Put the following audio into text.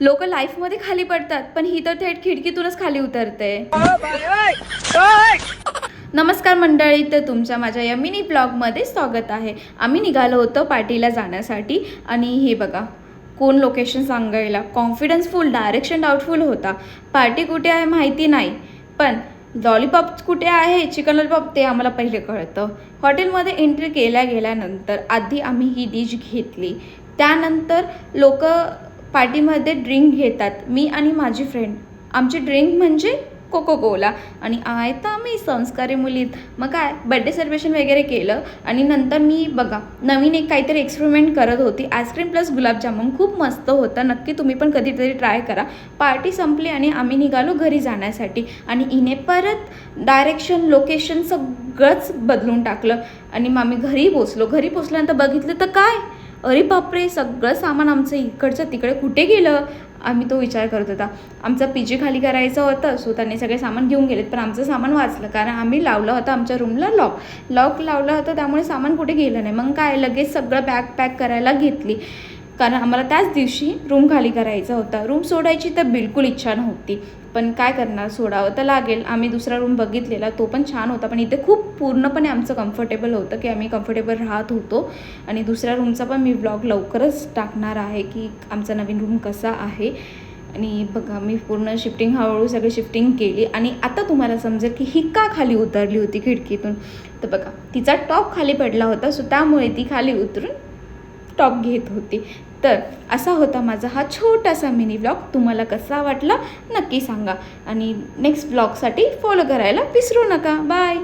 लोक लाईफमध्ये खाली पडतात, पण ही तर थेट खिडकीतूनच खाली उतरते. नमस्कार मंडळी, तर तुमच्या माझ्या या मिनी ब्लॉगमध्ये स्वागत आहे. आम्ही निघालो होतो पार्टीला जाण्यासाठी आणि हे बघा कोण लोकेशन सांगायला कॉन्फिडन्स फुल, डायरेक्शन डाऊटफुल होता. पार्टी कुठे आहे माहिती नाही, पण लॉलीपॉप कुठे आहे, चिकन लॉलीपॉप ते आम्हाला पहिले कळतं. हॉटेलमध्ये एंट्री गेल्यानंतर आधी आम्ही ही डिश घेतली. त्यानंतर लोक पार्टीमध्ये ड्रिंक घेतात. मी आणि माझी फ्रेंड, आमची ड्रिंक म्हणजे कोको कोला. आणि आहे तर आम्ही संस्कारी मुलीत, मग काय बड्डे सेलिब्रेशन वगैरे केलं. आणि नंतर मी बघा नवीन एक काहीतरी एक्सपेरिमेंट करत होती. आईस्क्रीम प्लस गुलाबजामुन खूप मस्त होतं, नक्की तुम्ही पण कधीतरी ट्राय करा. पार्टी संपली आणि आम्ही निघालो घरी जाण्यासाठी. आणि हिने परत डायरेक्शन लोकेशन सगळंच बदलून टाकलं. आणि मग आम्ही घरी पोचल्यानंतर बघितलं तर काय, अरे बापरे, सगळं सामान आमचं इकडचं तिकडे कुठे गेलं. आम्ही तो विचार करत होता. आमचा पीजी खाली करायचं होतं, सो त्यांनी सगळे सामान घेऊन गेलेत. पण आमचं सामान वाचलं, कारण आम्ही लावलं होतं आमच्या रूमला लॉक लावलं होतं, त्यामुळे सामान कुठे गेलं नाही. मग काय लगेच सगळं बॅग पॅक करायला घेतली, कारण आम्हाला त्याच दिवशी रूम खाली करायचा होता. रूम सोडायची तर बिलकुल इच्छा नव्हती, पण काय करणार, सोडावं तर लागेल. आम्ही दुसरा रूम बघितलेला, तो पण छान होता, पण इथे खूप पूर्णपणे आमचं कम्फर्टेबल होतं की आम्ही कम्फर्टेबल राहत होतो. आणि दुसऱ्या रूमचा पण मी व्लॉग लवकरच टाकणार आहे की आमचा नवीन रूम कसा आहे. आणि बघा मी पूर्ण शिफ्टिंग हळूहळू सगळी शिफ्टिंग केली. आणि आता तुम्हाला समजेल की ही का खाली उतरली होती खिडकीतून. तर बघा तिचा टॉप खाली पडला होता, सो त्यामुळे ती खाली उतरून टॉप घेत होती. तर असा होता माझा हा छोटासा मिनी व्लॉग. तुम्हाला कसा वाटला नक्की सांगा. आणि नेक्स्ट व्लॉगसाठी फॉलो करायला विसरू नका. बाय.